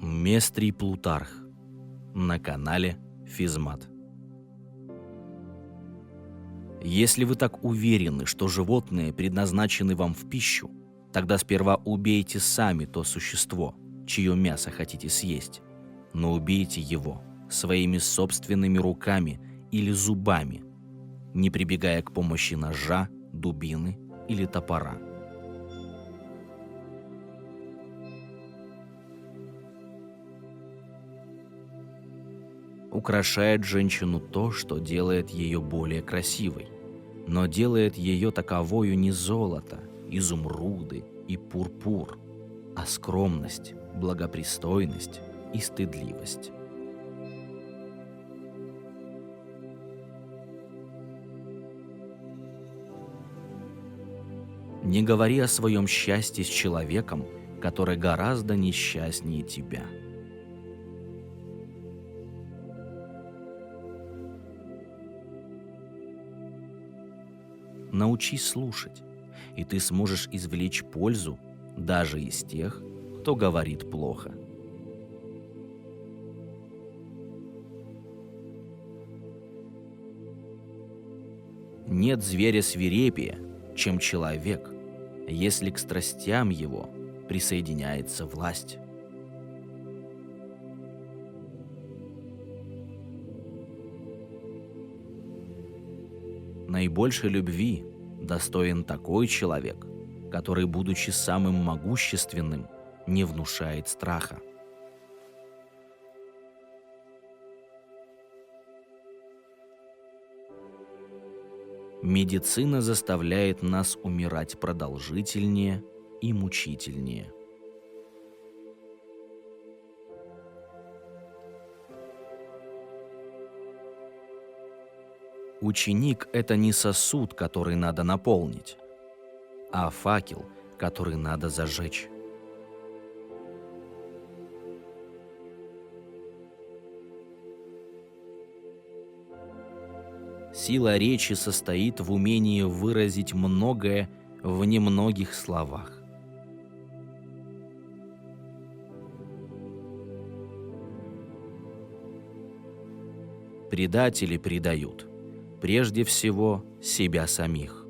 Местрий Плутарх на канале Физмат. Если вы так уверены, что животные предназначены вам в пищу, тогда сперва убейте сами то существо, чье мясо хотите съесть, но убейте его своими собственными руками или зубами, не прибегая к помощи ножа, дубины или топора. Украшает женщину то, что делает ее более красивой, но делает ее таковою не золото, изумруды и пурпур, а скромность, благопристойность и стыдливость. Не говори о своем счастье с человеком, который гораздо несчастнее тебя. Научись слушать, и ты сможешь извлечь пользу даже из тех, кто говорит плохо. Нет зверя свирепее, чем человек, если к страстям его присоединяется власть. Наибольшей любви достоин такой человек, который, будучи самым могущественным, не внушает страха. Медицина заставляет нас умирать продолжительнее и мучительнее. Ученик — это не сосуд, который надо наполнить, а факел, который надо зажечь. Сила речи состоит в умении выразить многое в немногих словах. Предатели предают прежде всего себя самих.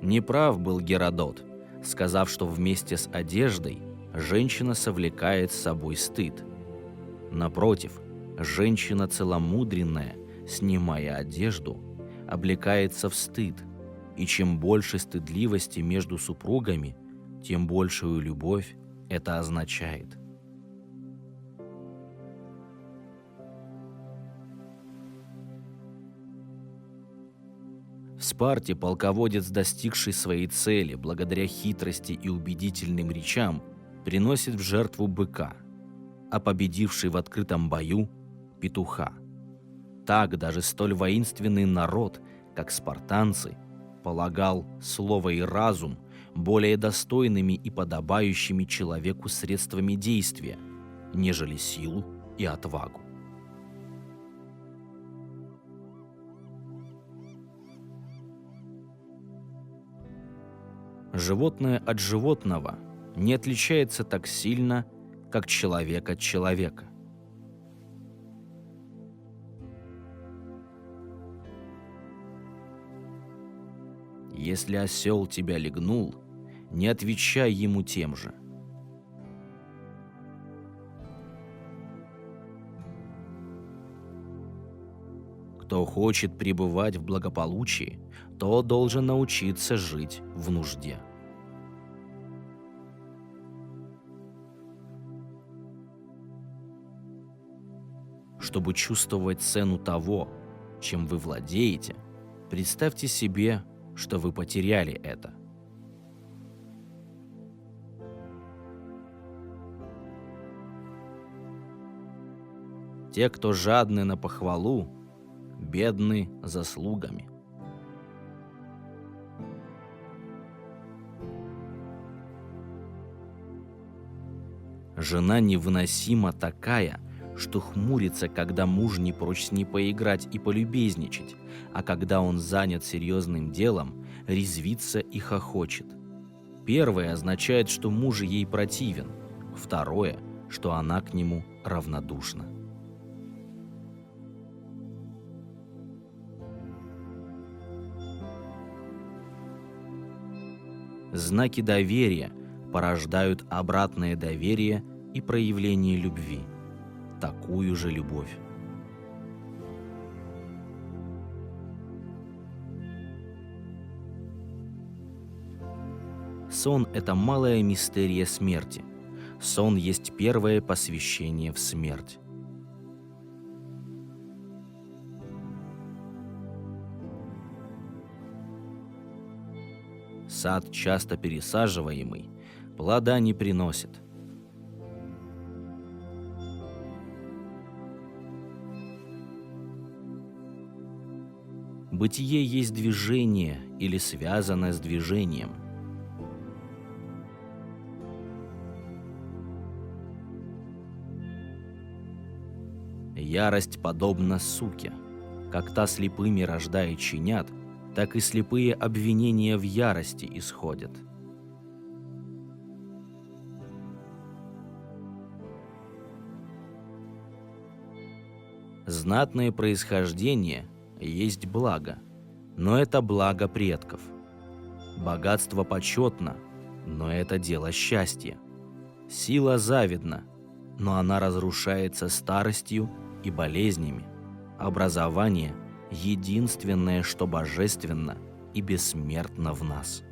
Неправ был Геродот, сказав, что вместе с одеждой женщина совлекает с собой стыд. Напротив, женщина целомудренная, снимая одежду, облекается в стыд, и чем больше стыдливости между супругами, тем большую любовь это означает. В Спарте полководец, достигший своей цели благодаря хитрости и убедительным речам, приносит в жертву быка, а победивший в открытом бою – петуха. Так даже столь воинственный народ, как спартанцы, полагал слово и разум более достойными и подобающими человеку средствами действия, нежели силу и отвагу. Животное от животного не отличается так сильно, как человек от человека. Если осел тебя легнул, не отвечай ему тем же. Кто хочет пребывать в благополучии, то должен научиться жить в нужде. Чтобы чувствовать цену того, чем вы владеете, представьте себе, что вы потеряли это. Те, кто жадны на похвалу, бедны заслугами. Жена невыносимо такая, что хмурится, когда муж не прочь с ней поиграть и полюбезничать, а когда он занят серьезным делом, резвится и хохочет. Первое означает, что муж ей противен, второе, что она к нему равнодушна. Знаки доверия порождают обратное доверие и проявление любви, такую же любовь. Сон – это малая мистерия смерти. Сон есть первое посвящение в смерть. Сад, часто пересаживаемый, плода не приносит. Бытие есть движение или связанное с движением. Ярость подобна суке. Как та слепыми рождает щенят, так и слепые обвинения в ярости исходят. Знатное происхождение есть благо, но это благо предков. Богатство почетно, но это дело счастья. Сила завидна, но она разрушается старостью и болезнями. Образование – единственное, что божественно и бессмертно в нас.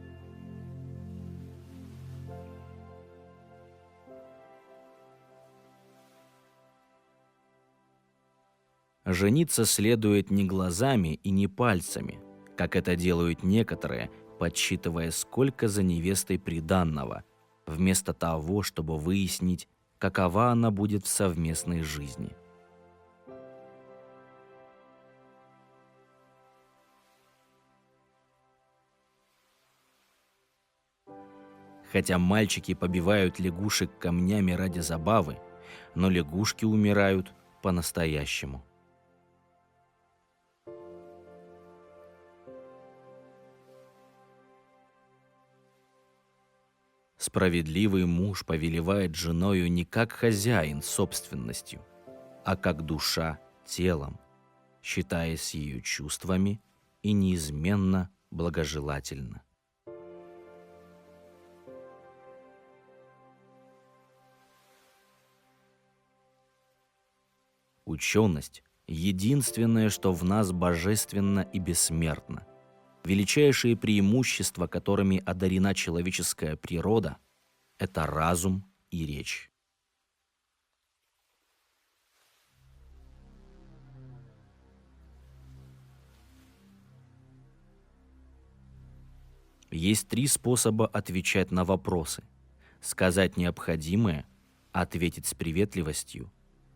Жениться следует не глазами и не пальцами, как это делают некоторые, подсчитывая, сколько за невестой приданного, вместо того, чтобы выяснить, какова она будет в совместной жизни. Хотя мальчики побивают лягушек камнями ради забавы, но лягушки умирают по-настоящему. Справедливый муж повелевает женою не как хозяин собственностью, а как душа телом, считаясь ее чувствами и неизменно благожелательно. Ученость – единственное, что в нас божественно и бессмертно. Величайшие преимущества, которыми одарена человеческая природа – это разум и речь. Есть 3 способа отвечать на вопросы: сказать необходимое, ответить с приветливостью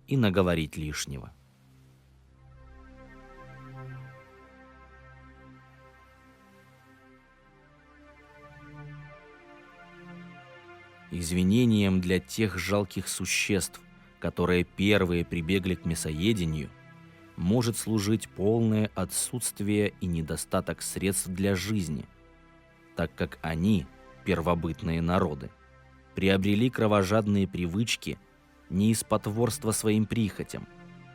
и наговорить лишнего. Извинением для тех жалких существ, которые первые прибегли к мясоедению, может служить полное отсутствие и недостаток средств для жизни, так как они, первобытные народы, приобрели кровожадные привычки не из потворства своим прихотям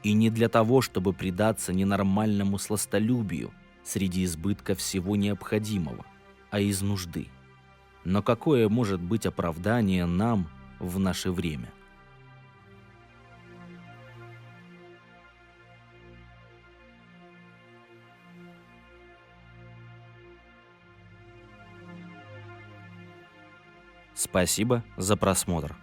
и не для того, чтобы предаться ненормальному сластолюбию среди избытка всего необходимого, а из нужды. Но какое может быть оправдание нам в наше время? Спасибо за просмотр.